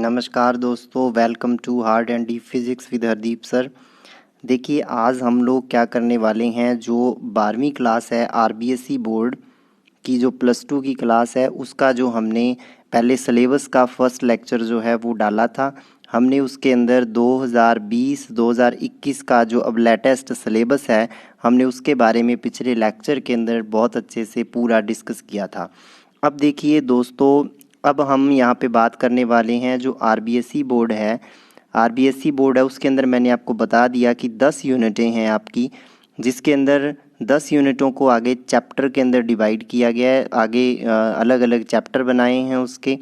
नमस्कार दोस्तों, welcome to hard and deep physics with Hardeep sir. देखिए आज हम लोग क्या करने वाले हैं, जो 12वीं क्लास है आरबीएसई बोर्ड की, जो +2 की क्लास है, उसका जो हमने पहले सिलेबस का फर्स्ट लेक्चर जो है वो डाला था। हमने उसके अंदर 2020-2021 का जो अब लेटेस्ट सिलेबस है, हमने उसके बारे में पिछले लेक्चर के अंदर बहुत अच्छे से पूरा डिस्कस किया था। अब देखिए दोस्तों, अब हम यहाँ पे बात करने वाले हैं जो आरबीएसई बोर्ड है उसके अंदर मैंने आपको बता दिया कि 10 यूनिटें हैं आपकी, जिसके अंदर 10 यूनिटों को आगे चैप्टर के अंदर डिवाइड किया गया है। आगे अलग अलग चैप्टर बनाए हैं उसके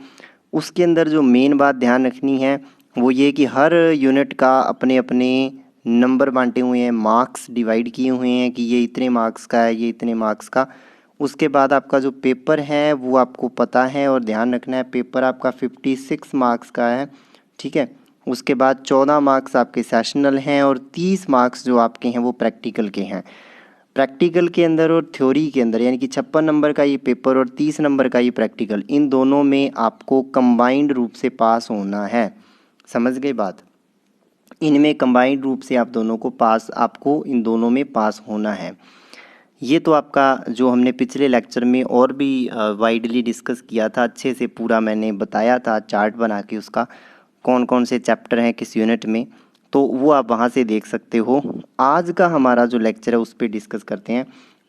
अंदर जो मेन बात ध्यान रखनी है वो ये कि हर यूनिट का अपने अपने नंबर बांटे हुए हैं, मार्क्स डिवाइड किए हुए हैं कि ये इतने मार्क्स का है, ये इतने मार्क्स का। उसके बाद आपका जो पेपर है वो आपको पता है और ध्यान रखना है, पेपर आपका 56 मार्क्स का है, ठीक है। उसके बाद 14 मार्क्स आपके सेशनल हैं और 30 मार्क्स जो आपके हैं वो प्रैक्टिकल के हैं। प्रैक्टिकल के अंदर और थ्योरी के अंदर यानी कि 56 नंबर का ये पेपर और 30 नंबर का ये प्रैक्टिकल, इन दोनों में आपको कंबाइंड रूप से पास होना है। समझ गए बात? इनमें कंबाइंड रूप से आपको इन दोनों में पास होना है। ये तो आपका जो हमने पिछले लेक्चर में और भी वाइडली डिस्कस किया था, अच्छे से पूरा मैंने बताया था चार्ट बना के उसका, कौन कौन से चैप्टर हैं किस यूनिट में, तो वो आप वहाँ से देख सकते हो। आज का हमारा जो लेक्चर है उस पर डिस्कस करते हैं।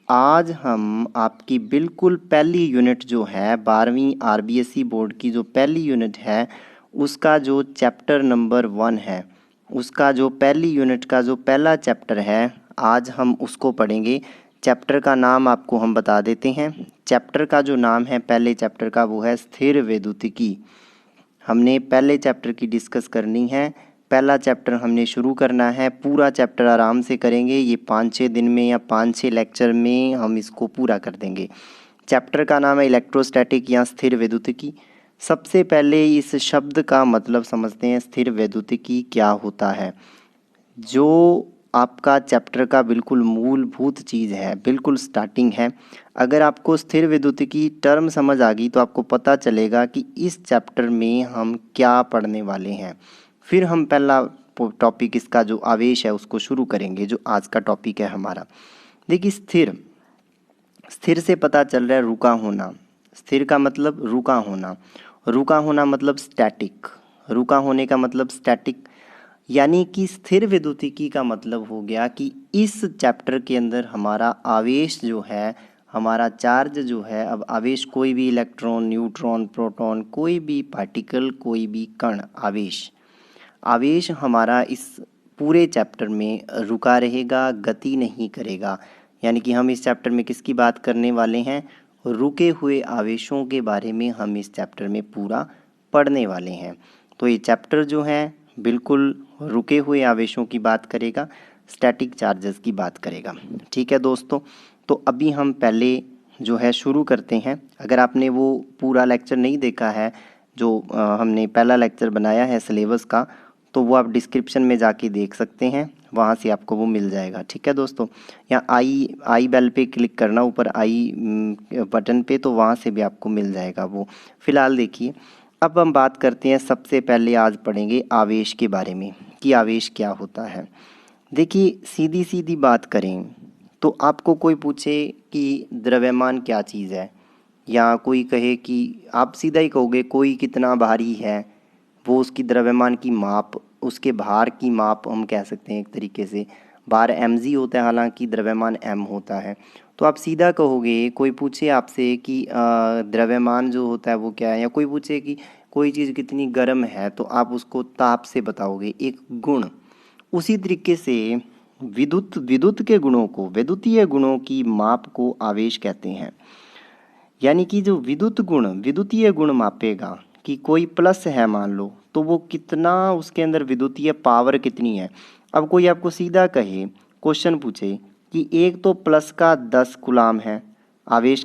आज हम आपकी बिल्कुल पहली यूनिट जो है 12वीं आरबीएसई बोर्ड की जो पहली यूनिट है, उसका जो चैप्टर नंबर 1 है, उसका जो पहली यूनिट का जो पहला चैप्टर है, आज हम उसको पढ़ेंगे। चैप्टर का नाम आपको हम बता देते हैं। चैप्टर का जो नाम है पहले चैप्टर का वो है स्थिर वैद्युतिकी। हमने पहले चैप्टर की डिस्कस करनी है। पहला चैप्टर हमने शुरू करना है, पूरा चैप्टर आराम से करेंगे। ये 5-6 दिन में या 5-6 लेक्चर में हम इसको पूरा कर देंगे। चैप्टर का नाम है इलेक्ट्रोस्टैटिक या स्थिर वैद्युतिकी। सबसे पहले इस शब्द का मतलब समझते हैं, स्थिर वैद्युतिकी क्या होता है। जो आपका चैप्टर का बिल्कुल मूलभूत चीज़ है, बिल्कुल स्टार्टिंग है। अगर आपको स्थिर वैद्युतिकी टर्म समझ आ गई तो आपको पता चलेगा कि इस चैप्टर में हम क्या पढ़ने वाले हैं। फिर हम पहला टॉपिक इसका जो आवेश है उसको शुरू करेंगे, जो आज का टॉपिक है हमारा। देखिए स्थिर से पता चल रहा है रुका होना। स्थिर का मतलब रुका होना, रुका होना मतलब स्टैटिक, रुका होने का मतलब स्टैटिक। यानी कि स्थिर वैद्युतिकी का मतलब हो गया कि इस चैप्टर के अंदर हमारा आवेश जो है, हमारा चार्ज जो है, अब आवेश कोई भी इलेक्ट्रॉन, न्यूट्रॉन, प्रोटॉन, कोई भी पार्टिकल, कोई भी कण, आवेश हमारा इस पूरे चैप्टर में रुका रहेगा, गति नहीं करेगा। यानी कि हम इस चैप्टर में किसकी बात करने वाले हैं? रुके हुए आवेशों के बारे में हम इस चैप्टर में पूरा पढ़ने वाले हैं। तो ये चैप्टर जो है बिल्कुल रुके हुए आवेशों की बात करेगा, स्टैटिक चार्जेस की बात करेगा। ठीक है दोस्तों, तो अभी हम पहले जो है शुरू करते हैं। अगर आपने वो पूरा लेक्चर नहीं देखा है जो हमने पहला लेक्चर बनाया है सिलेबस का, तो वो आप डिस्क्रिप्शन में जाके देख सकते हैं, वहाँ से आपको वो मिल जाएगा। ठीक है दोस्तों, यहाँ आई बेल पे क्लिक करना, ऊपर आई बटन पे, तो वहाँ से भी आपको मिल जाएगा वो। फिलहाल देखिए, अब हम बात करते हैं, सबसे पहले आज पढ़ेंगे आवेश के बारे में कि आवेश क्या होता है। देखिए सीधी सीधी बात करें तो आपको कोई पूछे कि द्रव्यमान क्या चीज़ है, या कोई कहे कि आप सीधा ही कहोगे कोई कितना भारी है, वो उसकी द्रव्यमान की माप, उसके भार की माप हम कह सकते हैं एक तरीके से। भार mg होता है, हालांकि द्रव्यमान m होता है। तो आप सीधा कहोगे, कोई पूछे आपसे कि द्रव्यमान जो होता है वो क्या है, या कोई पूछे कि कोई चीज़ कितनी गर्म है, तो आप उसको ताप से बताओगे, एक गुण। उसी तरीके से विद्युत के गुणों को, विद्युतीय गुणों की माप को आवेश कहते हैं। यानी कि जो विद्युतीय गुण मापेगा कि कोई प्लस है मान लो, तो वो कितना, उसके अंदर विद्युतीय पावर कितनी है। अब कोई आपको सीधा कहे, क्वेश्चन पूछे कि एक तो प्लस का 10 कूलाम है, आवेश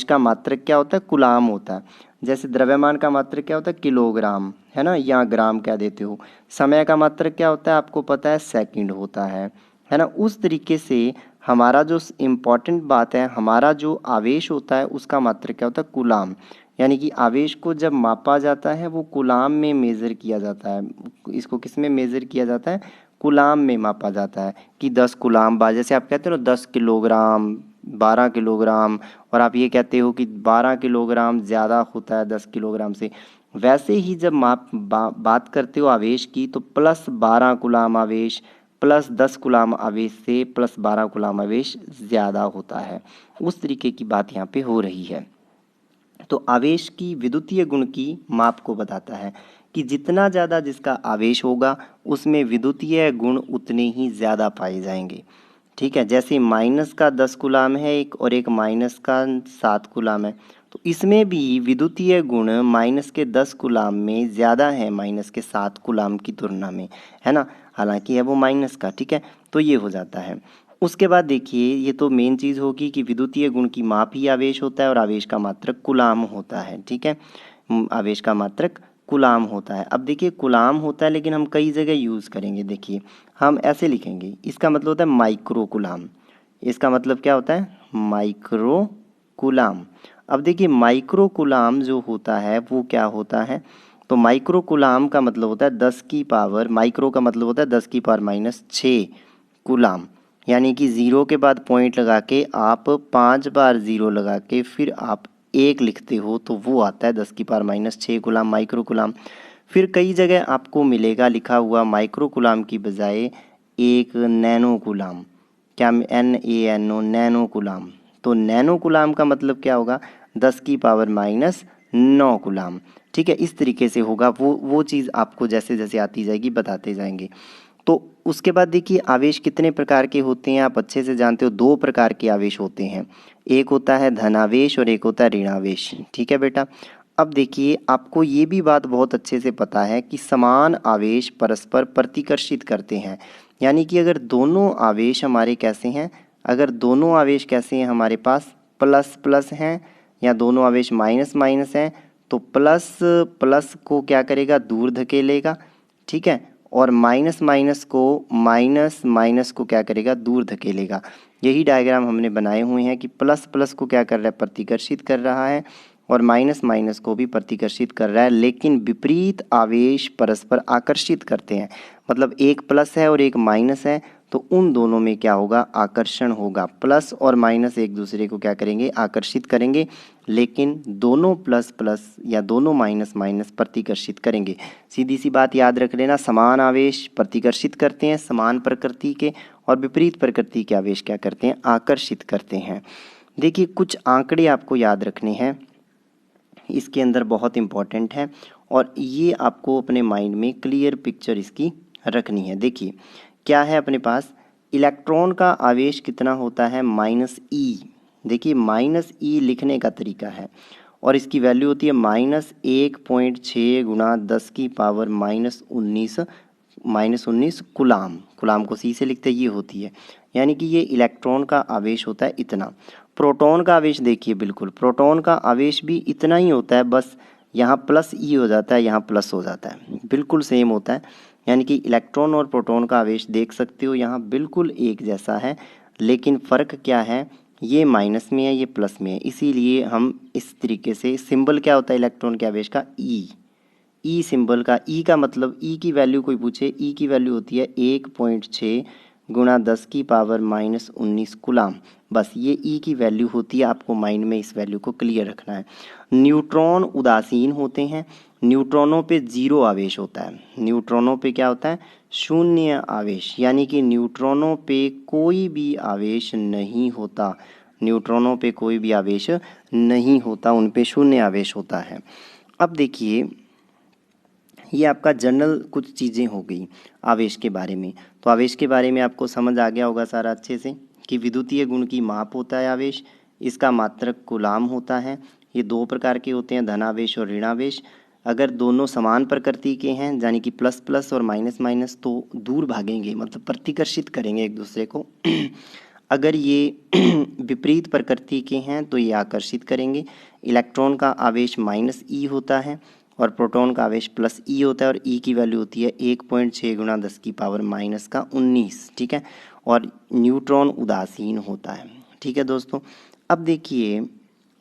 का मात्रक क्या होता है? कूलाम होता है। जैसे द्रव्यमान का मात्रक क्या होता है? किलोग्राम, है ना, या ग्राम कह देते हो। समय का मात्रक क्या होता है? आपको पता है, सेकंड होता है ना। उस तरीके से हमारा जो इम्पॉर्टेंट बात है, हमारा जो आवेश होता है उसका मात्रक क्या होता है, कूलाम। यानी कि आवेश को जब मापा जाता है वो कूलाम में मेज़र किया जाता है। इसको किस में मेज़र किया जाता है, कूलाम में मापा जाता है कि 10 कूलाम बा, जैसे आप कहते हो ना 10 किलोग्राम, 12 किलोग्राम, और आप ये कहते हो कि 12 किलोग्राम ज़्यादा होता है 10 किलोग्राम से। वैसे ही जब बात करते हो आवेश की, तो प्लस 12 कूलाम आवेश प्लस 10 कूलाम आवेश से प्लस 12 कूलाम आवेश ज़्यादा होता है। उस तरीके की बात यहाँ पे हो रही है। तो आवेश की विद्युतीय गुण की माप को बताता है कि जितना ज़्यादा जिसका आवेश होगा उसमें विद्युतीय गुण उतने ही ज़्यादा पाए जाएंगे। ठीक है, जैसे माइनस का 10 कूलाम है एक, और एक माइनस का 7 कूलाम है, तो इसमें भी विद्युतीय गुण माइनस के 10 कूलाम में ज़्यादा है माइनस के 7 कूलाम की तुलना में, है ना। हालांकि है वो माइनस का, ठीक है, तो ये हो जाता है। उसके बाद देखिए, ये तो मेन चीज़ होगी कि विद्युतीय गुण की माप ही आवेश होता है और आवेश का मात्रक कूलाम होता है। ठीक है, आवेश का मात्रक कूलाम होता है। अब देखिए कूलाम होता है, लेकिन हम कई जगह यूज़ करेंगे। देखिए हम ऐसे लिखेंगे, इसका मतलब होता है माइक्रो कूलाम। इसका मतलब क्या होता है, माइक्रो कूलाम। अब देखिए माइक्रो कूलाम जो होता है वो क्या होता है, तो माइक्रो कूलाम का मतलब होता है 10 की पावर, माइक्रो का मतलब होता है 10 की पावर माइनस 6 कूलाम। यानी कि ज़ीरो के बाद पॉइंट लगा के आप 5 बार ज़ीरो लगा के फिर आप एक लिखते हो, तो वो आता है 10 की power minus 6 coulomb, micro coulomb. फिर कई जगह आपको मिलेगा लिखा हुआ माइक्रो कूलाम की बजाय एक नैनो कूलाम, क्या, NaNO, नैनो कूलाम। तो नैनो कूलाम का मतलब क्या होगा, 10 की पावर माइनस 9 कूलाम। ठीक है, इस तरीके से होगा। वो चीज़ आपको जैसे जैसे आती जाएगी बताते जाएंगे। तो उसके बाद देखिए आवेश कितने प्रकार के होते हैं, आप अच्छे से जानते हो। 2 प्रकार के आवेश होते हैं, एक होता है धनावेश और एक होता है ऋणावेश। ठीक है बेटा। अब देखिए आपको ये भी बात बहुत अच्छे से पता है कि समान आवेश परस्पर प्रतिकर्षित करते हैं। यानी कि अगर दोनों आवेश हमारे कैसे हैं, अगर दोनों आवेश कैसे हैं हमारे पास, प्लस प्लस हैं, या दोनों आवेश माइनस माइनस हैं, तो प्लस प्लस को क्या करेगा, दूर धकेलेगा। ठीक है, और माइनस माइनस को, माइनस माइनस को क्या करेगा, दूर धकेलेगा। यही डायग्राम हमने बनाए हुए हैं कि प्लस प्लस को क्या कर रहा है, प्रतिकर्षित कर रहा है, और माइनस माइनस को भी प्रतिकर्षित कर रहा है। लेकिन विपरीत आवेश परस्पर आकर्षित करते हैं। मतलब एक प्लस है और एक माइनस है, तो उन दोनों में क्या होगा, आकर्षण होगा। प्लस और माइनस एक दूसरे को क्या करेंगे, आकर्षित करेंगे। लेकिन दोनों प्लस प्लस या दोनों माइनस माइनस प्रतिकर्षित करेंगे। सीधी सी बात याद रख लेना, समान आवेश प्रतिकर्षित करते हैं समान प्रकृति के, और विपरीत प्रकृति के आवेश क्या करते हैं, आकर्षित करते हैं। देखिए कुछ आंकड़े आपको याद रखने हैं, इसके अंदर बहुत इम्पॉर्टेंट है, और ये आपको अपने माइंड में क्लियर पिक्चर इसकी रखनी है। देखिए क्या है अपने पास, इलेक्ट्रॉन का आवेश कितना होता है, -e। देखिए -e लिखने का तरीका है, और इसकी वैल्यू होती है -1.6 गुणा 10 की पावर -19 कूलाम। कूलाम को सी से लिखते ये होती है। यानी कि ये इलेक्ट्रॉन का आवेश होता है इतना। प्रोटॉन का आवेश देखिए, बिल्कुल प्रोटॉन का आवेश भी इतना ही होता है, बस यहाँ प्लस ई हो जाता है, यहाँ प्लस हो जाता है, बिल्कुल सेम होता है। यानी कि इलेक्ट्रॉन और प्रोटॉन का आवेश देख सकते हो यहाँ बिल्कुल एक जैसा है, लेकिन फ़र्क क्या है, ये माइनस में है, ये प्लस में है। इसीलिए हम इस तरीके से, सिंबल क्या होता है इलेक्ट्रॉन के आवेश का, ई सिंबल का। ई का मतलब, ई की वैल्यू कोई पूछे, ई की वैल्यू होती है 1.6 गुणा 10 की पावर -19 कूलाम। बस ये ई की वैल्यू होती है, आपको माइंड में इस वैल्यू को क्लियर रखना है। न्यूट्रॉन उदासीन होते हैं, न्यूट्रॉनों पे जीरो आवेश होता है। न्यूट्रॉनों पे क्या होता है, शून्य आवेश। यानी कि न्यूट्रॉनों पे कोई भी आवेश नहीं होता, न्यूट्रॉनों पे कोई भी आवेश नहीं होता, उन पे शून्य आवेश होता है। अब देखिए ये आपका जनरल कुछ चीज़ें हो गई आवेश के बारे में। तो आवेश के बारे में आपको समझ आ गया होगा सारा अच्छे से, कि विद्युतीय गुण की माप होता है आवेश, इसका मात्रक कूलाम होता है। ये 2 प्रकार के होते हैं, धनावेश और ऋणावेश। अगर दोनों समान प्रकृति के हैं, यानी कि प्लस प्लस और माइनस माइनस, तो दूर भागेंगे, मतलब प्रतिकर्षित करेंगे एक दूसरे को। अगर ये विपरीत प्रकृति के हैं तो ये आकर्षित करेंगे। इलेक्ट्रॉन का आवेश -e होता है और प्रोटॉन का आवेश +e होता है, और e की वैल्यू होती है 1.6 गुणा 10 की पावर -19। ठीक है, और न्यूट्रॉन उदासीन होता है। ठीक है दोस्तों। अब देखिए,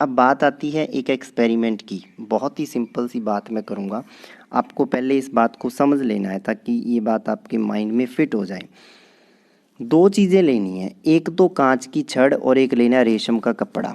अब बात आती है एक एक्सपेरिमेंट की। बहुत ही सिंपल सी बात मैं करूँगा, आपको पहले इस बात को समझ लेना है ताकि ये बात आपके माइंड में फिट हो जाए। दो चीज़ें लेनी है, एक तो कांच की छड़ और एक लेना है रेशम का कपड़ा।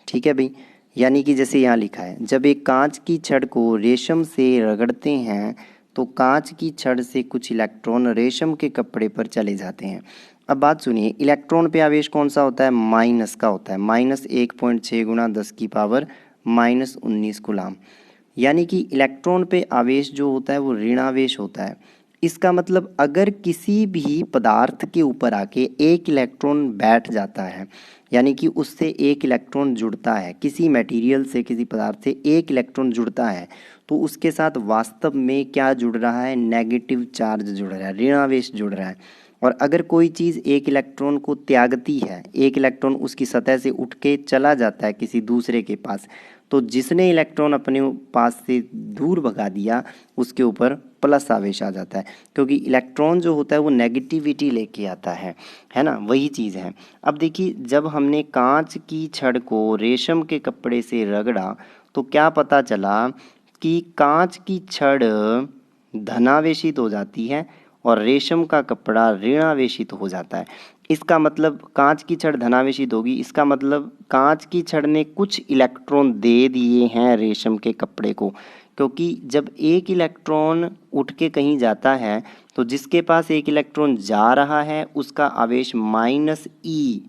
ठीक है भाई, यानी कि जैसे यहाँ लिखा है, जब एक कांच की छड़ को रेशम से रगड़ते हैं तो कांच की छड़ से कुछ इलेक्ट्रॉन रेशम के कपड़े पर चले जाते हैं। अब बात सुनिए, इलेक्ट्रॉन पे आवेश कौन सा होता है? माइनस का होता है, -1.6 गुणा 10⁻⁻19 कूलाम। यानी कि इलेक्ट्रॉन पे आवेश जो होता है वो ऋणावेश होता है। इसका मतलब अगर किसी भी पदार्थ के ऊपर आके एक इलेक्ट्रॉन बैठ जाता है, यानी कि उससे एक इलेक्ट्रॉन जुड़ता है, किसी मटेरियल से, किसी पदार्थ से एक इलेक्ट्रॉन जुड़ता है, तो उसके साथ वास्तव में क्या जुड़ रहा है? नेगेटिव चार्ज जुड़ रहा है, ऋणावेश जुड़ रहा है। और अगर कोई चीज़ एक इलेक्ट्रॉन को त्यागती है, एक इलेक्ट्रॉन उसकी सतह से उठ के चला जाता है किसी दूसरे के पास, तो जिसने इलेक्ट्रॉन अपने पास से दूर भगा दिया उसके ऊपर प्लस आवेश आ जाता है, क्योंकि इलेक्ट्रॉन जो होता है वो नेगेटिविटी लेके आता है ना, वही चीज़ है। अब देखिए, जब हमने कांच की छड़ को रेशम के कपड़े से रगड़ा तो क्या पता चला कि कांच की छड़ धनावेशित हो जाती है और रेशम का कपड़ा ऋणावेशित हो जाता है। इसका मतलब कांच की छड़ धनावेशित होगी, इसका मतलब कांच की छड़ ने कुछ इलेक्ट्रॉन दे दिए हैं रेशम के कपड़े को, क्योंकि जब एक इलेक्ट्रॉन उठ के कहीं जाता है तो जिसके पास एक इलेक्ट्रॉन जा रहा है उसका आवेश -e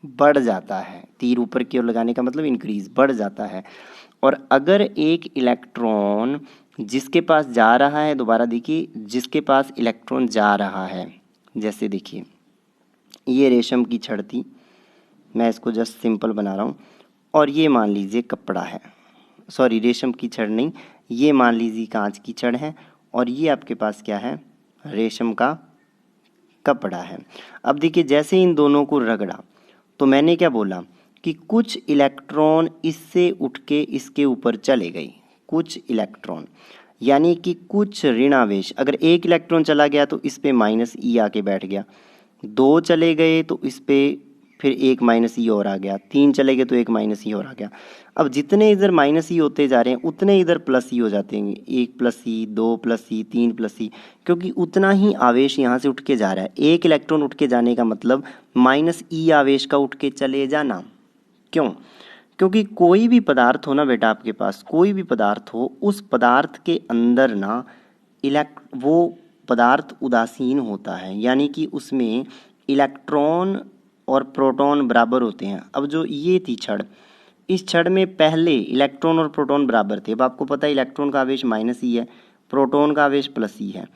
बढ़ जाता है। तीर ऊपर की ओर लगाने का मतलब इंक्रीज, बढ़ जाता है। और अगर एक इलेक्ट्रॉन जिसके पास जा रहा है, दोबारा देखिए, जिसके पास इलेक्ट्रॉन जा रहा है, जैसे देखिए ये रेशम की छड़ थी, मैं इसको जस्ट सिंपल बना रहा हूँ, और ये मान लीजिए कपड़ा है, सॉरी रेशम की छड़ नहीं, ये मान लीजिए कांच की छड़ है, और ये आपके पास क्या है? रेशम का कपड़ा है। अब देखिए, जैसे इन दोनों को रगड़ा तो मैंने क्या बोला कि कुछ इलेक्ट्रॉन इससे उठ के इसके ऊपर चले गए, कुछ इलेक्ट्रॉन, यानी कि कुछ ऋणावेश। अगर एक इलेक्ट्रॉन चला गया तो इस पे -e आके बैठ गया, दो चले गए तो इस पे फिर एक -e और आ गया, तीन चले गए तो एक -e और आ गया। अब जितने इधर -e होते जा रहे हैं उतने इधर +e हो जाते हैं, 1 +e, 2 +e, 3 +e, क्योंकि उतना ही आवेश यहाँ से उठ के जा रहा है। एक इलेक्ट्रॉन उठ के जाने का मतलब -e आवेश का उठ के चले जाना। क्यों? क्योंकि कोई भी पदार्थ हो ना बेटा, आपके पास कोई भी पदार्थ हो, उस पदार्थ के अंदर ना वो पदार्थ उदासीन होता है, यानी कि उसमें इलेक्ट्रॉन और प्रोटॉन बराबर होते हैं। अब जो ये थी छड़, इस छड़ में पहले इलेक्ट्रॉन और प्रोटॉन बराबर थे। अब आपको पता है इलेक्ट्रॉन का आवेश -e है, प्रोटॉन का आवेश +e है।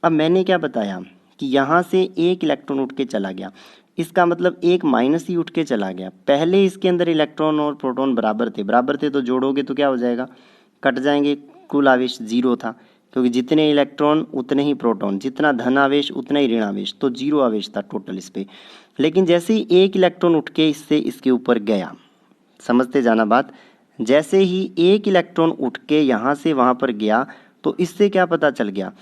अब मैंने क्या बताया कि यहाँ से एक इलेक्ट्रॉन उठ के चला गया, इसका मतलब एक -e उठ के चला गया। पहले इसके अंदर इलेक्ट्रॉन और प्रोटॉन बराबर थे तो जोड़ोगे तो क्या हो जाएगा? कट जाएंगे, कुल आवेश 0 था, क्योंकि जितने इलेक्ट्रॉन उतने ही प्रोटॉन, जितना धन आवेश उतना ही ऋण आवेश, तो 0 आवेश था टोटल इस पे। लेकिन जैसे ही एक इलेक्ट्रॉन उठ के इससे इसके ऊपर गया, समझते जाना बात, जैसे ही एक इलेक्ट्रॉन उठ के यहाँ से वहाँ पर गया तो इससे क्या पता चल गया?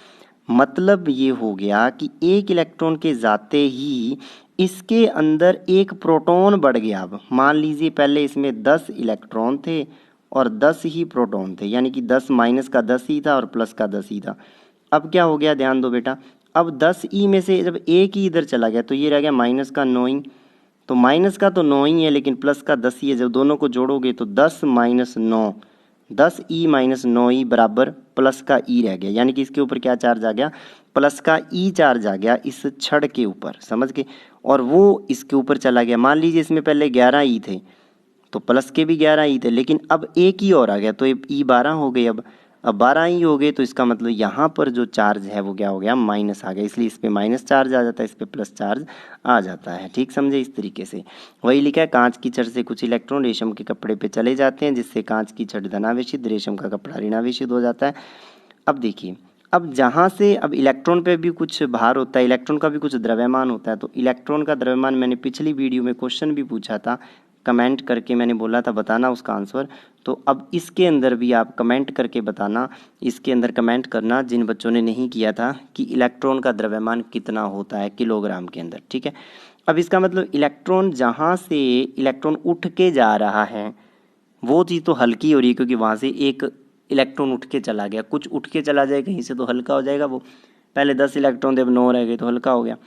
मतलब ये हो गया कि एक इलेक्ट्रॉन के जाते ही इसके अंदर एक प्रोटॉन बढ़ गया। अब मान लीजिए पहले इसमें 10 इलेक्ट्रॉन थे और 10 ही प्रोटॉन थे, यानी कि 10 माइनस का 10 ही था और प्लस का 10 ही था। अब क्या हो गया, ध्यान दो बेटा, अब 10e में से जब एक ही इधर चला गया तो ये रह गया माइनस का 9 ही, तो माइनस का तो 9 ही है लेकिन प्लस का 10 ही है। जब दोनों को जोड़ोगे तो 10 - 9, 10e - 9e बराबर प्लस का e रह गया, यानी कि इसके ऊपर क्या चार्ज आ गया? प्लस का e चार्ज आ गया इस छड़ के ऊपर, समझ के, और वो इसके ऊपर चला गया। मान लीजिए इसमें पहले 11 ई थे तो प्लस के भी 11 ई थे, लेकिन अब एक ही और आ गया तो ये ई 12 हो गई। अब 12 ही हो गए तो इसका मतलब यहाँ पर जो चार्ज है वो क्या हो गया? माइनस आ गया, इसलिए इस पे माइनस चार्ज आ जाता है, इस पे प्लस चार्ज आ जाता है। ठीक समझे? इस तरीके से वही लिखा है, कांच की छड़ से कुछ इलेक्ट्रॉन रेशम के कपड़े पे चले जाते हैं, जिससे कांच की छड़ धनावेशित, रेशम का कपड़ा ऋणावेशित हो जाता है। अब देखिए, अब जहाँ से अब इलेक्ट्रॉन पे भी कुछ भार होता है, इलेक्ट्रॉन का भी कुछ द्रव्यमान होता है, तो इलेक्ट्रॉन का द्रव्यमान मैंने पिछली वीडियो में क्वेश्चन भी पूछा था, कमेंट करके मैंने बोला था बताना उसका आंसर। तो अब इसके अंदर भी आप कमेंट करके बताना, इसके अंदर कमेंट करना जिन बच्चों ने नहीं किया था कि इलेक्ट्रॉन का द्रव्यमान कितना होता है किलोग्राम के अंदर। ठीक है, अब इसका मतलब इलेक्ट्रॉन जहाँ से इलेक्ट्रॉन उठ के जा रहा है वो चीज़ तो हल्की हो रही है, क्योंकि वहाँ से एक इलेक्ट्रॉन उठ के चला गया। कुछ उठ के चला जाए कहीं से तो हल्का हो जाएगा वो। पहले 10 इलेक्ट्रॉन थे, अब 9 रह गए तो हल्का हो गया।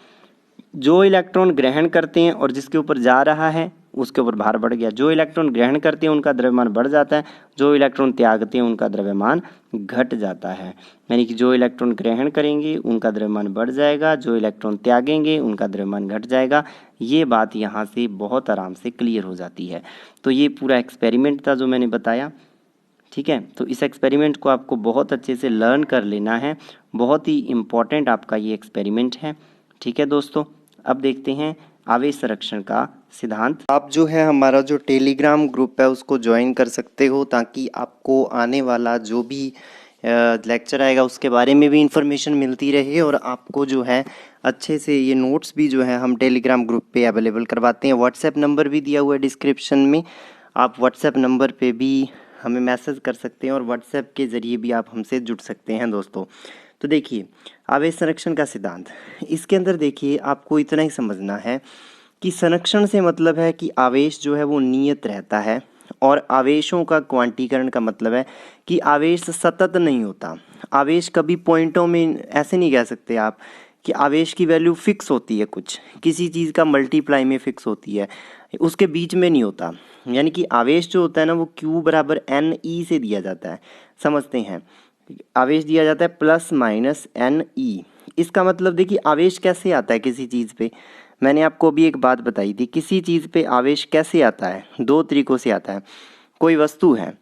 जो इलेक्ट्रॉन ग्रहण करते हैं और जिसके ऊपर जा रहा है उसके ऊपर भार बढ़ गया। जो इलेक्ट्रॉन ग्रहण करते हैं उनका द्रव्यमान बढ़ जाता है, जो इलेक्ट्रॉन त्यागते हैं उनका द्रव्यमान घट जाता है। यानी कि जो इलेक्ट्रॉन ग्रहण करेंगे उनका द्रव्यमान बढ़ जाएगा, जो इलेक्ट्रॉन त्यागेंगे उनका द्रव्यमान घट जाएगा। ये बात यहाँ से बहुत आराम से क्लियर हो जाती है। तो ये पूरा एक्सपेरिमेंट था जो मैंने बताया, ठीक है। तो इस एक्सपेरिमेंट को आपको बहुत अच्छे से लर्न कर लेना है, बहुत ही इम्पॉर्टेंट आपका ये एक्सपेरिमेंट है, ठीक है दोस्तों। अब देखते हैं आवेश संरक्षण का सिद्धांत। आप जो है हमारा जो टेलीग्राम ग्रुप है उसको ज्वाइन कर सकते हो, ताकि आपको आने वाला जो भी लेक्चर आएगा उसके बारे में भी इंफॉर्मेशन मिलती रहे, और आपको जो है अच्छे से ये नोट्स भी जो है हम टेलीग्राम ग्रुप पे अवेलेबल करवाते हैं। व्हाट्सएप नंबर भी दिया हुआ है डिस्क्रिप्शन में, आप व्हाट्सएप नंबर पे भी हमें मैसेज कर सकते हैं और व्हाट्सएप के ज़रिए भी आप हमसे जुड़ सकते हैं दोस्तों। तो देखिए आवेश संरक्षण का सिद्धांत, इसके अंदर देखिए आपको इतना ही समझना है कि संरक्षण से मतलब है कि आवेश जो है वो नियत रहता है, और आवेशों का क्वांटीकरण का मतलब है कि आवेश सतत नहीं होता। आवेश कभी पॉइंटों में ऐसे नहीं कह सकते आप कि आवेश की वैल्यू फिक्स होती है, कुछ किसी चीज़ का मल्टीप्लाई में फिक्स होती है, उसके बीच में नहीं होता। यानी कि आवेश जो होता है ना वो Q बराबर NE से दिया जाता है, समझते हैं। आवेश दिया जाता है प्लस माइनस NE। इसका मतलब देखिए आवेश कैसे आता है किसी चीज़ पे, मैंने आपको अभी एक बात बताई थी, किसी चीज़ पे आवेश कैसे आता है, दो तरीक़ों से आता है। कोई वस्तु है,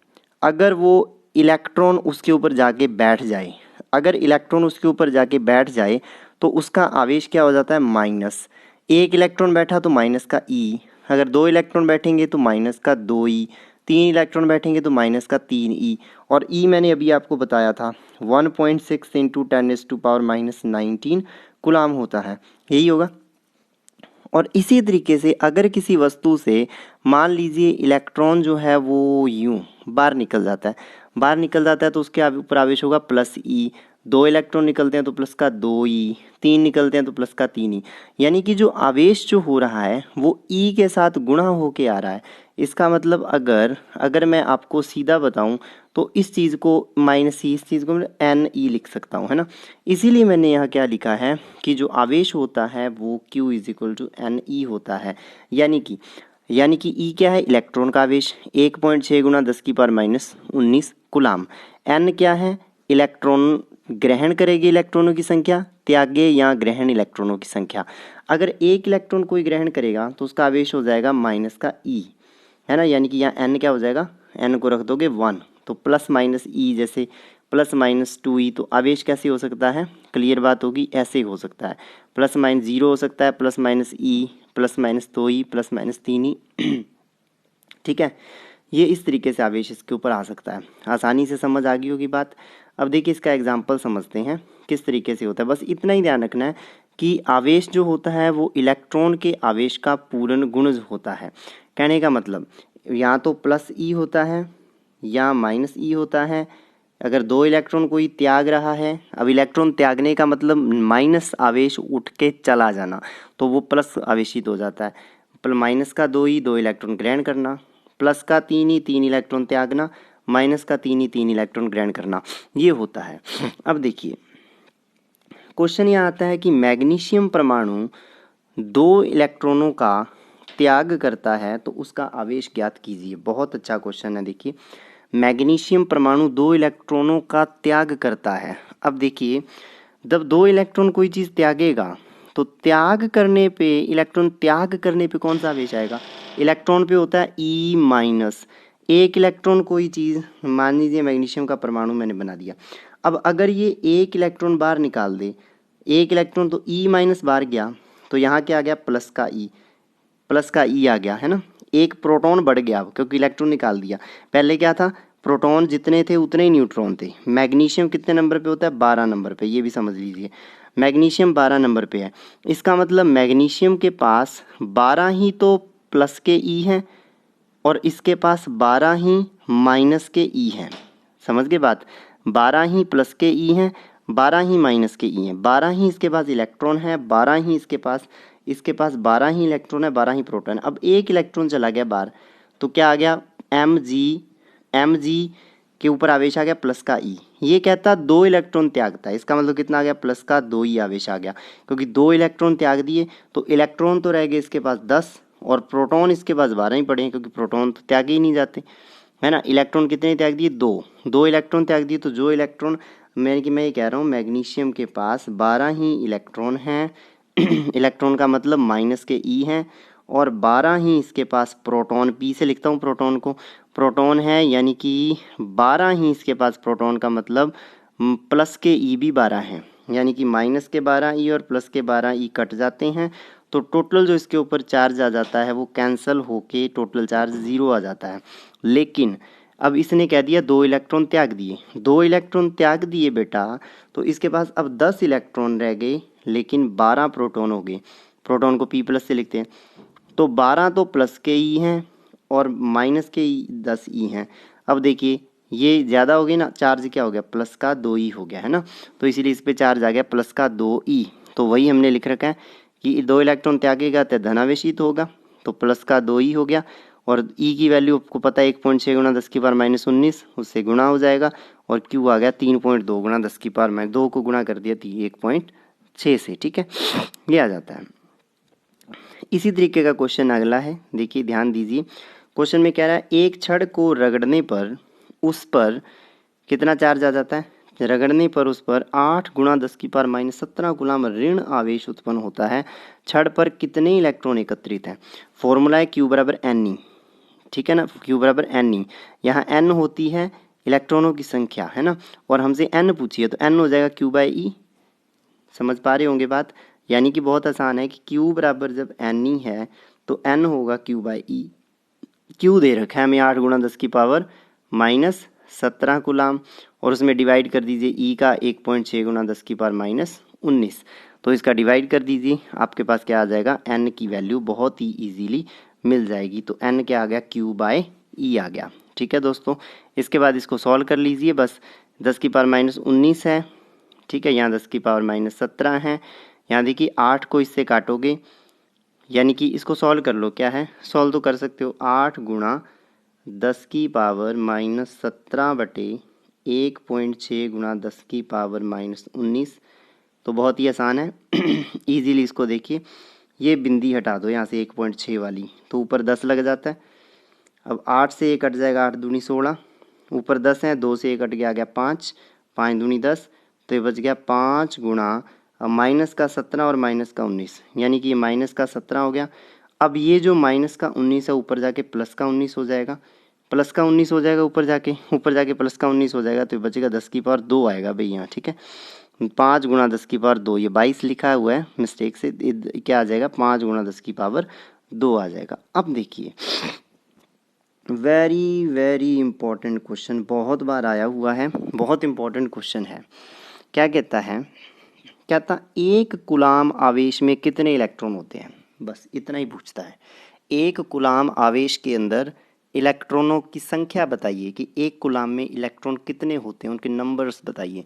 अगर वो इलेक्ट्रॉन उसके ऊपर जाके बैठ जाए, अगर इलेक्ट्रॉन उसके ऊपर जाके बैठ जाए तो उसका आवेश क्या हो जाता है, माइनस। एक इलेक्ट्रॉन बैठा तो माइनस का E, अगर दो इलेक्ट्रॉन बैठेंगे तो माइनस का 2E, तीन इलेक्ट्रॉन बैठेंगे तो माइनस का 3E, और E मैंने अभी आपको बताया था 1.6 इंटू 10⁻⁻19 कूलाम होता है, यही होगा। और इसी तरीके से अगर किसी वस्तु से मान लीजिए इलेक्ट्रॉन जो है वो यूँ बाहर निकल जाता है, बाहर निकल जाता है तो उसके ऊपर आवेश होगा प्लस E, दो इलेक्ट्रॉन निकलते हैं तो प्लस का 2E, तीन निकलते हैं तो प्लस का 3E। यानी कि जो आवेश जो हो रहा है वो E के साथ गुणा होके आ रहा है। इसका मतलब अगर मैं आपको सीधा बताऊं तो इस चीज़ को माइनस ई, इस चीज़ को मैं NE लिख सकता हूं, है ना। इसीलिए मैंने यहाँ क्या लिखा है कि जो आवेश होता है वो Q = NE होता है। यानी कि E क्या है, इलेक्ट्रॉन का आवेश 1.6 × 10⁻⁻19 कूलाम। N क्या है, इलेक्ट्रॉन ग्रहण करेगी इलेक्ट्रॉनों की संख्या, त्यागे या ग्रहण इलेक्ट्रॉनों की संख्या। अगर एक इलेक्ट्रॉन कोई ग्रहण करेगा तो उसका आवेश हो जाएगा माइनस का E, है ना। यानी कि यहाँ N क्या हो जाएगा, N को रख दोगे 1, तो प्लस माइनस E, जैसे प्लस माइनस 2E, तो आवेश कैसे हो सकता है, क्लियर बात होगी, ऐसे हो सकता है। प्लस माइनस 0 हो सकता है, plus minus E, plus minus 2E, plus minus 3E, ठीक है। ये इस तरीके से आवेश इसके ऊपर आ सकता है। आसानी से समझ आ गई होगी बात। अब देखिए इसका एग्जाम्पल समझते हैं किस तरीके से होता है। बस इतना ही ध्यान रखना है कि आवेश जो होता है वो इलेक्ट्रॉन के आवेश का पूर्ण गुणज होता है। कहने का मतलब या तो प्लस E होता है या माइनस E होता है। अगर दो इलेक्ट्रॉन कोई त्याग रहा है, अब इलेक्ट्रॉन त्यागने का मतलब माइनस आवेश उठ के चला जाना, तो वो प्लस आवेशित हो जाता है। माइनस का 2E, दो इलेक्ट्रॉन ग्रहण करना, प्लस का 3E, तीन इलेक्ट्रॉन त्यागना, माइनस का 3E, तीन इलेक्ट्रॉन ग्रहण करना, ये होता है। अब देखिए क्वेश्चन यह आता है कि मैग्नीशियम परमाणु दो इलेक्ट्रॉनों का त्याग करता है तो उसका आवेश ज्ञात कीजिए। बहुत अच्छा क्वेश्चन है। देखिए मैग्नीशियम परमाणु दो इलेक्ट्रॉनों का त्याग करता है। अब देखिए जब दो इलेक्ट्रॉन कोई चीज़ त्यागेगा तो त्याग करने पे, इलेक्ट्रॉन त्याग करने पे कौन सा आवेश आएगा, इलेक्ट्रॉन पे होता है E-। एक इलेक्ट्रॉन कोई चीज़, मान लीजिए मैग्नीशियम का परमाणु मैंने बना दिया। अब अगर ये एक इलेक्ट्रॉन बाहर निकाल दे, एक इलेक्ट्रॉन तो E- बाहर गया, तो यहाँ क्या आ गया, प्लस का E आ गया, है ना। एक प्रोटॉन बढ़ गया क्योंकि इलेक्ट्रॉन निकाल दिया। पहले क्या था, प्रोटॉन जितने थे उतने ही न्यूट्रॉन थे। मैग्नीशियम कितने नंबर पे होता है, 12 नंबर पे, ये भी समझ लीजिए मैग्नीशियम 12 नंबर पे है। इसका मतलब मैग्नीशियम के पास 12 ही तो प्लस के E हैं और इसके पास 12 ही माइनस के E हैं। समझ गए बात, 12 ही प्लस के E हैं, 12 ही माइनस के E हैं, 12 ही इसके पास इलेक्ट्रॉन है, 12 ही इसके पास इसके पास 12 ही इलेक्ट्रॉन है, 12 ही प्रोटॉन है। अब एक इलेक्ट्रॉन चला गया बाहर, तो क्या आ गया, Mg के ऊपर आवेश आ गया प्लस का ई। ये कहता 2 इलेक्ट्रॉन त्यागता है, इसका मतलब कितना आ गया, प्लस का 2 ही आवेश आ गया, क्योंकि 2 इलेक्ट्रॉन त्याग दिए तो इलेक्ट्रॉन तो रह गए इसके पास 10 और प्रोटॉन इसके पास 12 ही पड़े हैं, क्योंकि प्रोटॉन तो त्यागे ही नहीं जाते, है ना। इलेक्ट्रॉन कितने त्याग दिए, 2 इलेक्ट्रॉन त्याग दिए। तो जो इलेक्ट्रॉन मैं ये कह रहा हूँ मैग्नीशियम के पास 12 ही इलेक्ट्रॉन हैं इलेक्ट्रॉन का मतलब माइनस के ई हैं, और 12 ही इसके पास प्रोटॉन, पी से लिखता हूँ प्रोटॉन को, प्रोटॉन है, यानी कि 12 ही इसके पास प्रोटॉन का मतलब प्लस के ई भी 12 हैं, यानी कि माइनस के 12 ई और प्लस के 12 ई कट जाते हैं, तो टोटल जो इसके ऊपर चार्ज आ जाता है वो कैंसल होके टोटल चार्ज 0 आ जाता है। लेकिन अब इसने कह दिया 2 इलेक्ट्रॉन त्याग दिए, 2 इलेक्ट्रॉन त्याग दिए बेटा, तो इसके पास अब 10 इलेक्ट्रॉन रह गए, लेकिन 12 प्रोटॉन हो गए। प्रोटॉन को P प्लस से लिखते हैं, तो 12 तो प्लस के ई हैं और माइनस के 10 ई हैं। अब देखिए ये ज़्यादा हो गई ना, चार्ज क्या हो गया, प्लस का 2 ई हो गया, है ना। तो इसीलिए इस पर चार्ज आ गया प्लस का 2 ई। तो वही हमने लिख रखा है कि 2 इलेक्ट्रॉन त्यागेगा तो धनावेशित होगा, तो प्लस का 2 ई हो गया, और ई की वैल्यू आपको पता है 1.6 गुणा 10 की पावर -19, उससे गुणा हो जाएगा, और क्यू आ गया 3.2 गुणा 10 की पावर -2 को गुणा कर दिया 1.6 से, ठीक है, ये आ जाता है। इसी तरीके का क्वेश्चन अगला है, देखिए ध्यान दीजिए। क्वेश्चन में कह रहा है एक छड़ को रगड़ने पर उस पर कितना चार्ज आ जाता है, रगड़ने पर उस पर 8 गुणा 10 की पावर -17 गुलाम ऋण आवेश उत्पन्न होता है, छड़ पर कितने इलेक्ट्रॉन एकत्रित हैं। फॉर्मूला है Q बराबर NE, ठीक है ना, Q बराबर NE। यहाँ N होती है इलेक्ट्रॉनों की संख्या, है ना, और हमसे N पूछिए तो N हो जाएगा Q/E। समझ पा रहे होंगे बात, यानी कि बहुत आसान है कि Q बराबर जब NE है तो N होगा Q/E। Q दे रखा है हमें 8 गुणा 10 की पावर -17 गुलाम, और उसमें डिवाइड कर दीजिए E का 1.6 गुणा 10 की पावर -19, तो इसका डिवाइड कर दीजिए, आपके पास क्या आ जाएगा, N की वैल्यू बहुत ही इजीली मिल जाएगी। तो N क्या आ गया, Q/E आ गया, ठीक है दोस्तों। इसके बाद इसको सॉल्व कर लीजिए, बस 10 की पावर -19 है, ठीक है, यहाँ 10 की पावर -17 है, यहाँ देखिए 8 को इससे काटोगे, यानी कि इसको सॉल्व कर लो, क्या है, सॉल्व तो कर सकते हो, 8 गुणा 10 की पावर -17 बटे 1.6 गुणा 10 की पावर -19, तो बहुत ही आसान है इजीली इसको देखिए, ये बिंदी हटा दो यहाँ से 1.6 वाली, तो ऊपर 10 लग जाता है। अब 8 से 1 कट जाएगा, 8 दूनी 16, ऊपर 10 है, 2 से 1 कट गया, आ गया 5, 5 दूनी 10, तो ये बच गया 5 गुणा माइनस का 17 और माइनस का 19, यानी कि ये माइनस का 17 हो गया। अब ये जो माइनस का 19 है ऊपर जाके प्लस का 19 हो जाएगा, प्लस का 19 हो जाएगा ऊपर जाके प्लस का 19 हो जाएगा, तो ये बचेगा 10 की पावर 2 आएगा भाई यहाँ, ठीक है। 5 गुणा 10 की पावर 2, ये 22 लिखा हुआ है मिस्टेक से, क्या आ जाएगा, 5 गुणा 10 की पावर 2 आ जाएगा। अब देखिए वेरी वेरी इंपॉर्टेंट क्वेश्चन, बहुत बार आया हुआ है, बहुत इंपॉर्टेंट क्वेश्चन है। क्या कहता है, कहता एक कूलाम आवेश में कितने इलेक्ट्रॉन होते हैं, बस इतना ही पूछता है। एक कूलाम आवेश के अंदर इलेक्ट्रॉनों की संख्या बताइए कि एक कूलाम में इलेक्ट्रॉन कितने होते हैं, उनके नंबर्स बताइए।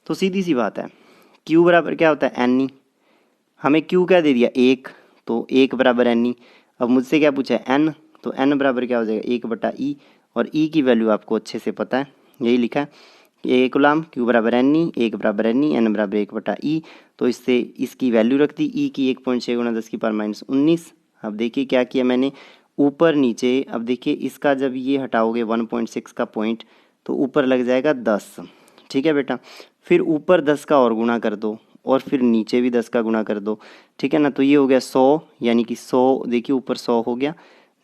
तो सीधी सी बात है, Q बराबर क्या होता है, NE, हमें Q क्या दे दिया, 1, तो 1 बराबर NE। अब मुझसे क्या पूछा है, N, तो N बराबर क्या हो जाएगा, 1/E, और E की वैल्यू आपको अच्छे से पता है, यही लिखा है, एक कूलाम, Q बराबर NE, 1 बराबर NE, N बराबर 1/E, तो इससे इसकी वैल्यू रख दी, E की 1.6 गुणा 10 की पावर -19। अब देखिए क्या किया मैंने, ऊपर नीचे, अब देखिए इसका जब ये हटाओगे 1.6 का पॉइंट, तो ऊपर लग जाएगा 10, ठीक है बेटा। फिर ऊपर 10 का और गुणा कर दो, और फिर नीचे भी 10 का गुणा कर दो, ठीक है ना, तो ये हो गया 100, यानी कि 100, देखिए ऊपर 100 हो गया।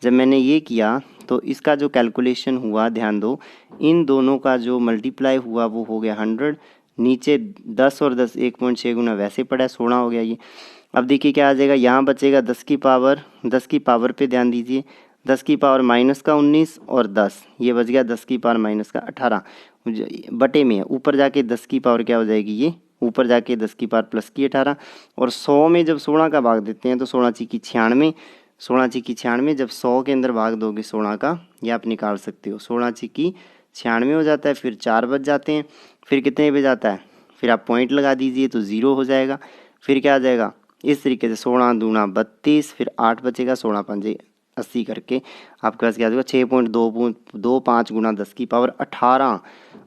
जब मैंने ये किया तो इसका जो कैलकुलेशन हुआ, ध्यान दो, इन दोनों का जो मल्टीप्लाई हुआ वो हो गया 100, नीचे 10 और 10 1.6 गुना वैसे पड़ा 16 हो गया ये। अब देखिए क्या आ जाएगा, यहाँ बचेगा 10 की पावर पे ध्यान दीजिए, 10 की पावर -19 और 10, ये बच गया 10 की पावर -18 बटे में, ऊपर जाके 10 की पावर क्या हो जाएगी, ये ऊपर जाके 10 की पावर प्लस की 18, और 100 में जब 16 का भाग देते हैं तो 16 की 96, 16 की 96, जब 100 के अंदर भाग दोगे 16 का, ये आप निकाल सकते हो, 16 की 96 हो जाता है, फिर 4 बच जाते हैं, फिर कितने पे जाता है, फिर आप पॉइंट लगा दीजिए तो 0 हो जाएगा, फिर क्या आ जाएगा इस तरीके से 16 दूना 32, फिर 8 बचेगा, 16 पंजे 80 करके आपके पास क्या होगा 6.25 गुना 10 की पावर 18,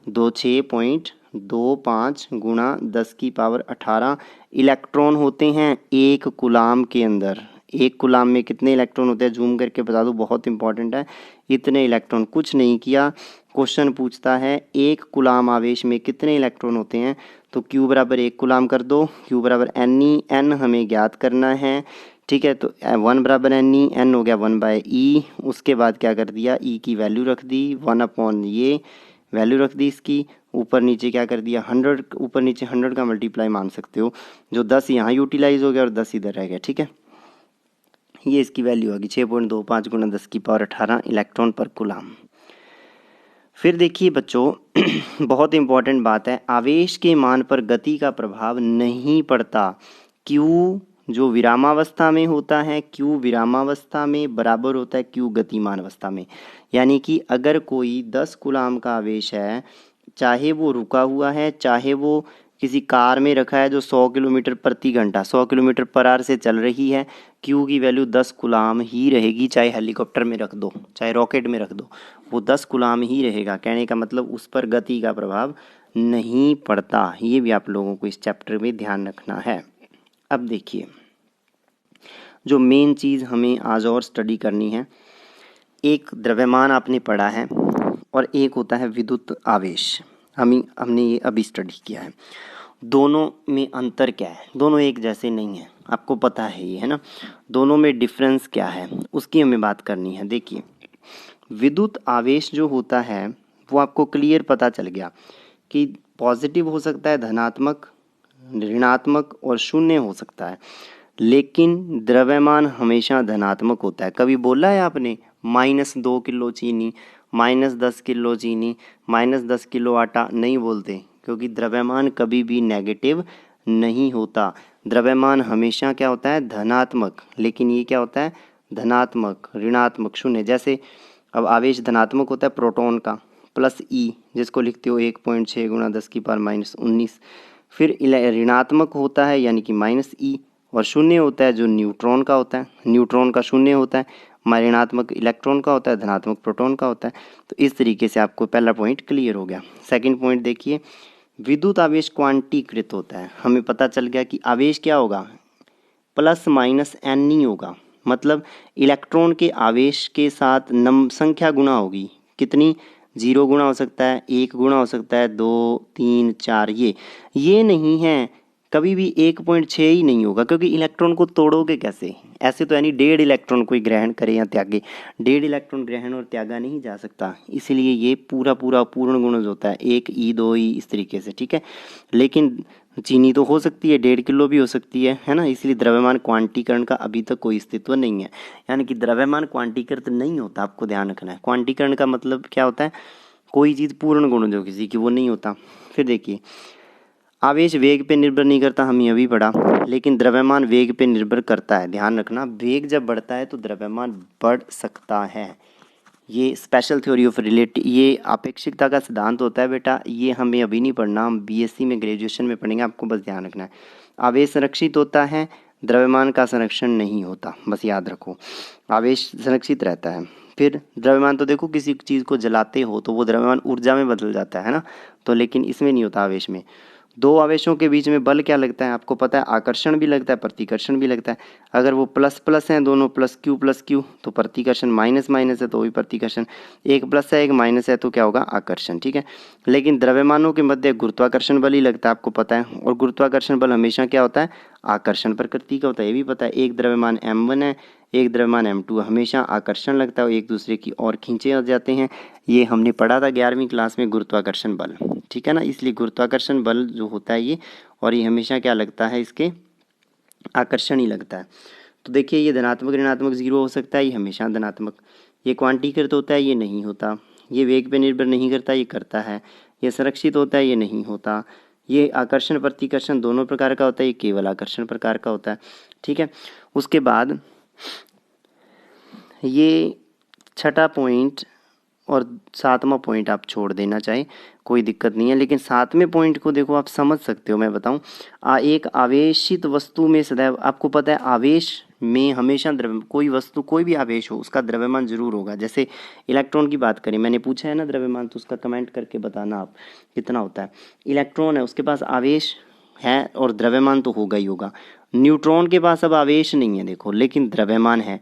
6.25 गुना 10 की पावर 18 इलेक्ट्रॉन होते हैं एक कूलाम के अंदर। एक कूलाम में कितने इलेक्ट्रॉन होते हैं जूम करके बता दूं, बहुत इंपॉर्टेंट है। इतने इलेक्ट्रॉन, कुछ नहीं किया, क्वेश्चन पूछता है एक कूलाम आवेश में कितने इलेक्ट्रॉन होते हैं, तो Q बराबर 1 कूलाम कर दो, Q बराबर NE, N हमें ज्ञात करना है, ठीक है। तो 1 बराबर NE, N हो गया 1/E। उसके बाद क्या कर दिया, E की वैल्यू रख दी 1/, ये वैल्यू रख दी इसकी, ऊपर नीचे क्या कर दिया 100, ऊपर नीचे 100 का मल्टीप्लाई मान सकते हो, जो 10 यहाँ यूटिलाइज हो गया और 10 इधर रह गया, ठीक है। ये इसकी वैल्यू होगी 6.25 गुना 10 की पावर 18 इलेक्ट्रॉन पर कूलाम। फिर देखिए बच्चों बहुत इंपॉर्टेंट बात है, आवेश के मान पर गति का प्रभाव नहीं पड़ता। Q जो विरामावस्था में होता है, Q विरामावस्था में बराबर होता है Q गतिमान अवस्था में। यानी कि अगर कोई 10 कूलाम का आवेश है, चाहे वो रुका हुआ है, चाहे वो किसी कार में रखा है जो 100 किलोमीटर प्रति घंटा 100 किलोमीटर पर आवर से चल रही है, Q की वैल्यू 10 कूलाम ही रहेगी, चाहे हेलीकॉप्टर में रख दो, चाहे रॉकेट में रख दो, वो 10 कूलाम ही रहेगा। कहने का मतलब उस पर गति का प्रभाव नहीं पड़ता। ये भी आप लोगों को इस चैप्टर में ध्यान रखना है। अब देखिए जो मेन चीज़ हमें आज और स्टडी करनी है, एक द्रव्यमान आपने पढ़ा है और एक होता है विद्युत आवेश। हमने ये अभी स्टडी किया है। दोनों में अंतर क्या है, दोनों एक जैसे नहीं है, आपको पता है ये, है ना। दोनों में डिफरेंस क्या है उसकी हमें बात करनी है। देखिए विद्युत आवेश जो होता है वो आपको क्लियर पता चल गया कि पॉजिटिव हो सकता है, धनात्मक, ऋणात्मक और शून्य हो सकता है, लेकिन द्रव्यमान हमेशा धनात्मक होता है। कभी बोला है आपने -2 किलो चीनी, -10 किलो चीनी, -10 किलो आटा? नहीं बोलते, क्योंकि द्रव्यमान कभी भी नेगेटिव नहीं होता। द्रव्यमान हमेशा क्या होता है, धनात्मक। लेकिन ये क्या होता है, धनात्मक, ऋणात्मक, शून्य। जैसे अब आवेश धनात्मक होता है प्रोटॉन का, +E, जिसको लिखते हो 1.6 गुना 10 की पावर -19। फिर ऋणात्मक होता है यानी कि -E, और शून्य होता है जो न्यूट्रॉन का होता है, न्यूट्रॉन का शून्य होता है, ऋणात्मक इलेक्ट्रॉन का होता है, धनात्मक प्रोटॉन का होता है। तो इस तरीके से आपको पहला पॉइंट क्लियर हो गया। सेकंड पॉइंट देखिए, विद्युत आवेश क्वांटीकृत होता है। हमें पता चल गया कि आवेश क्या होगा, ±NE होगा, मतलब इलेक्ट्रॉन के आवेश के साथ संख्या गुणा होगी। कितनी? 0 गुणा हो सकता है, 1 गुणा हो सकता है, 2, 3, 4। ये नहीं है, कभी भी 1.6 ही नहीं होगा, क्योंकि इलेक्ट्रॉन को तोड़ोगे कैसे? ऐसे तो यानी 1.5 इलेक्ट्रॉन कोई ग्रहण करे या त्यागे, 1.5 इलेक्ट्रॉन ग्रहण और त्यागा नहीं जा सकता। इसीलिए ये पूरा पूर्ण गुणज होता है, 1E 2E इस तरीके से, ठीक है। लेकिन चीनी तो हो सकती है, 1.5 किलो भी हो सकती है ना। इसलिए द्रव्यमान क्वांटीकरण का अभी तक कोई अस्तित्व नहीं है, यानी कि द्रव्यमान क्वांटीकृत नहीं होता, आपको ध्यान रखना है। क्वांटीकरण का मतलब क्या होता है, कोई चीज़ पूर्ण गुणज हो किसी की, वो नहीं होता। फिर देखिए आवेश वेग पे निर्भर नहीं करता, हम ये भी पढ़ा, लेकिन द्रव्यमान वेग पे निर्भर करता है। ध्यान रखना, वेग जब बढ़ता है तो द्रव्यमान बढ़ सकता है। ये स्पेशल थ्योरी ऑफ ये आपेक्षिकता का सिद्धांत होता है बेटा, ये हमें अभी नहीं पढ़ना, हम BSc में ग्रेजुएशन में पढ़ेंगे, आपको बस ध्यान रखना है। आवेश संरक्षित होता है, द्रव्यमान का संरक्षण नहीं होता, बस याद रखो, आवेश संरक्षित रहता है। फिर द्रव्यमान तो देखो, किसी चीज़ को जलाते हो तो वो द्रव्यमान ऊर्जा में बदल जाता है ना, तो लेकिन इसमें नहीं होता, आवेश में। दो आवेशों के बीच में बल क्या लगता है, आपको पता है, आकर्षण भी लगता है, प्रतिकर्षण भी लगता है। अगर वो प्लस प्लस हैं दोनों, प्लस क्यू तो प्रतिकर्षण, माइनस माइनस है तो भी प्रतिकर्षण, एक प्लस है एक माइनस है तो क्या होगा, आकर्षण, ठीक है। लेकिन द्रव्यमानों के मध्य गुरुत्वाकर्षण बल ही लगता है, आपको पता है, और गुरुत्वाकर्षण बल हमेशा क्या होता है, आकर्षण प्रकृति का होता है, ये भी पता है। एक द्रव्यमान M1 है, एक द्रव्यमान M2, हमेशा आकर्षण लगता है, एक दूसरे की ओर खींचे जाते हैं। ये हमने पढ़ा था 11वीं क्लास में, गुरुत्वाकर्षण बल, ठीक है ना। इसलिए गुरुत्वाकर्षण बल जो होता है ये, और ये हमेशा क्या लगता है, इसके आकर्षण ही लगता है। तो देखिए ये धनात्मक ऋणात्मक 0 हो सकता है, ये हमेशा धनात्मक। ये क्वांटीकृत होता है, ये नहीं होता। ये वेग पे निर्भर नहीं करता, ये करता है। ये संरक्षित होता है, ये नहीं होता। ये आकर्षण प्रतिकर्षण दोनों प्रकार का होता है, ये केवल आकर्षण प्रकार का होता है, ठीक है। उसके बाद ये छठा पॉइंट और 7वां पॉइंट आप छोड़ देना चाहे, कोई दिक्कत नहीं है। लेकिन 7वें पॉइंट को देखो आप समझ सकते हो, मैं बताऊं, एक आवेशित वस्तु में सदैव, आपको पता है आवेश में हमेशा कोई वस्तु कोई भी आवेश हो उसका द्रव्यमान जरूर होगा। जैसे इलेक्ट्रॉन की बात करें, मैंने पूछा है ना द्रव्यमान, तो उसका कमेंट करके बताना आप कितना होता है। इलेक्ट्रॉन है, उसके पास आवेश है और द्रव्यमान तो होगा ही होगा। न्यूट्रॉन के पास अब आवेश नहीं है देखो, लेकिन द्रव्यमान है।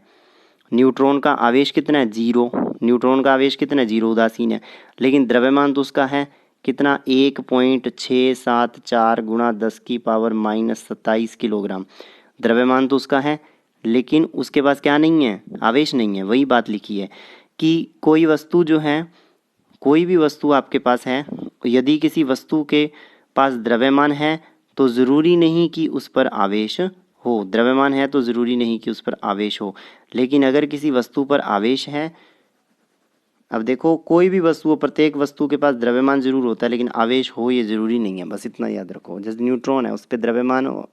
न्यूट्रॉन का आवेश कितना है? 0। न्यूट्रॉन का आवेश कितना है? 0, उदासीन है। लेकिन द्रव्यमान तो उसका है कितना? 1.674 गुणा 10⁻⁻27 किलोग्राम द्रव्यमान तो उसका है। लेकिन उसके पास क्या नहीं है? आवेश नहीं है। वही बात लिखी है कि कोई वस्तु जो है, कोई भी वस्तु आपके पास है, यदि किसी वस्तु के पास द्रव्यमान है तो ज़रूरी नहीं कि उस पर आवेश हो। द्रव्यमान है तो ज़रूरी नहीं कि उस पर आवेश हो। लेकिन अगर किसी वस्तु पर आवेश है, अब देखो कोई भी वस्तु हो, प्रत्येक वस्तु के पास द्रव्यमान जरूर होता है, लेकिन आवेश हो ये ज़रूरी नहीं है, बस इतना याद रखो। जैसे न्यूट्रॉन है, उस पर द्रव्यमान हो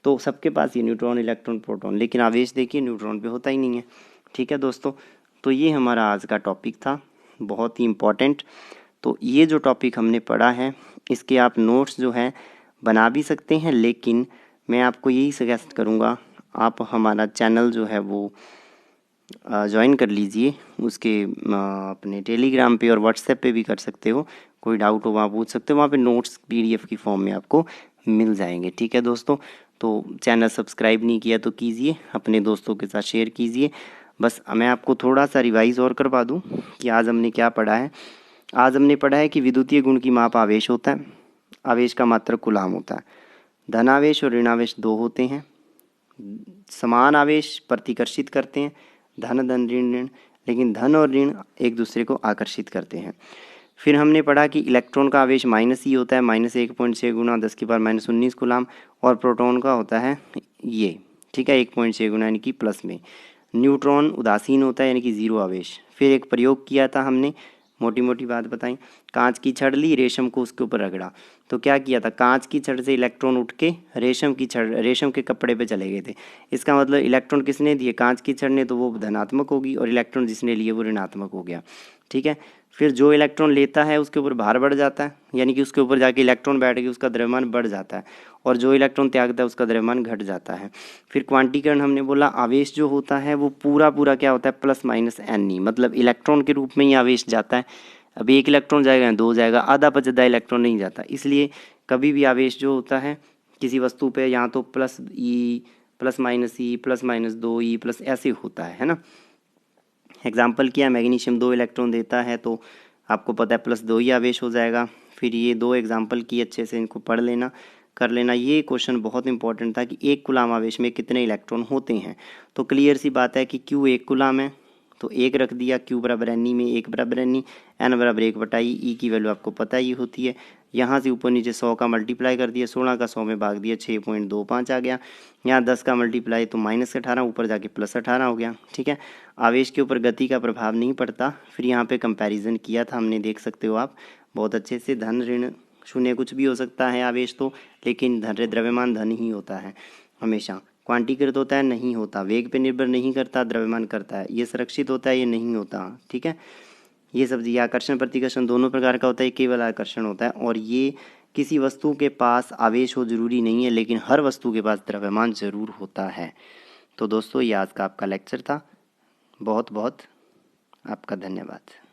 तो सबके पास ये न्यूट्रॉन, इलेक्ट्रॉन, प्रोटॉन, लेकिन आवेश देखिए न्यूट्रॉन पे होता ही नहीं है। ठीक है दोस्तों, तो ये हमारा आज का टॉपिक था, बहुत ही इम्पॉर्टेंट। तो ये जो टॉपिक हमने पढ़ा है, इसके आप नोट्स जो हैं बना भी सकते हैं, लेकिन मैं आपको यही सजेस्ट करूँगा, आप हमारा चैनल जो है वो ज्वाइन कर लीजिए। उसके अपने टेलीग्राम पे और व्हाट्सएप पे भी कर सकते हो। कोई डाउट हो वहाँ पूछ सकते हो, वहाँ पे नोट्स PDF की फॉर्म में आपको मिल जाएंगे। ठीक है दोस्तों, तो चैनल सब्सक्राइब नहीं किया तो कीजिए, अपने दोस्तों के साथ शेयर कीजिए। बस मैं आपको थोड़ा सा रिवाइज़ और करवा दूँ कि आज हमने क्या पढ़ा है। आज हमने पढ़ा है कि विद्युतीय गुण की माप आवेश होता है, आवेश का मात्रक कूलाम होता है। धनावेश और ऋणावेश 2 होते हैं। समान आवेश प्रतिकर्षित करते हैं, धन धन ऋण ऋण, लेकिन धन और ऋण एक दूसरे को आकर्षित करते हैं। फिर हमने पढ़ा कि इलेक्ट्रॉन का आवेश -E होता है, -1.6 गुणा 10⁻⁻19 कूलाम, और प्रोटॉन का होता है ये, ठीक है, 1.6 गुणा यानी कि प्लस में। न्यूट्रॉन उदासीन होता है यानी कि 0 आवेश। फिर एक प्रयोग किया था हमने, मोटी मोटी बात बताई, कांच की छड़ ली, रेशम को उसके ऊपर रगड़ा, तो क्या किया था, कांच की छड़ से इलेक्ट्रॉन उठ के रेशम के कपड़े पे चले गए थे। इसका मतलब इलेक्ट्रॉन किसने दिए? कांच की छड़ ने, तो वो धनात्मक होगी, और इलेक्ट्रॉन जिसने लिए वो ऋणात्मक हो गया। ठीक है, फिर जो इलेक्ट्रॉन लेता है उसके ऊपर भार बढ़ जाता है, यानी कि उसके ऊपर जाके इलेक्ट्रॉन बैठ के उसका द्रव्यमान बढ़ जाता है, और जो इलेक्ट्रॉन त्यागता है उसका द्रव्यमान घट जाता है। फिर क्वांटीकरण हमने बोला, आवेश जो होता है वो पूरा पूरा क्या होता है? +-Ne, मतलब इलेक्ट्रॉन के रूप में ही आवेश जाता है। अब 1 इलेक्ट्रॉन जाएगा, 2 जाएगा, आधा पचदा इलेक्ट्रॉन नहीं जाता। इसलिए कभी भी आवेश जो होता है किसी वस्तु पे, यहाँ तो +E, +-E, +-2E प्लस ऐसे होता है ना। एग्जाम्पल किया, मैग्नीशियम 2 इलेक्ट्रॉन देता है तो आपको पता है +2 ही आवेश हो जाएगा। फिर ये 2 एग्जाम्पल की, अच्छे से इनको पढ़ लेना, कर लेना। ये क्वेश्चन बहुत इंपॉर्टेंट था कि 1 कूलाम आवेश में कितने इलेक्ट्रॉन होते हैं। तो क्लियर सी बात है कि Q 1 कूलाम है तो 1 रख दिया, Q बराबर Ne में 1 बराबर Ne, N बराबर 1/E, E की वैल्यू आपको पता ही होती है। यहाँ से ऊपर नीचे 100 का मल्टीप्लाई कर दिया, 16 का 100 में भाग दिया, 6.25 आ गया। यहाँ 10 का मल्टीप्लाई तो -18, ऊपर जाके +18 हो गया। ठीक है, आवेश के ऊपर गति का प्रभाव नहीं पड़ता। फिर यहाँ पे कंपैरिजन किया था हमने, देख सकते हो आप बहुत अच्छे से। धन ऋण शून्य कुछ भी हो सकता है आवेश तो, लेकिन द्रव्यमान धन ही होता है हमेशा। क्वांटीकृत होता है? नहीं होता। वेग पे निर्भर नहीं करता, द्रव्यमान करता है। ये संरक्षित होता है? ये नहीं होता। ठीक है, ये सब, ये आकर्षण प्रतिकर्षण दोनों प्रकार का होता है, केवल आकर्षण होता है। और ये किसी वस्तु के पास आवेश हो जरूरी नहीं है, लेकिन हर वस्तु के पास द्रव्यमान जरूर होता है। तो दोस्तों, ये आज का आपका लेक्चर था। बहुत बहुत आपका धन्यवाद।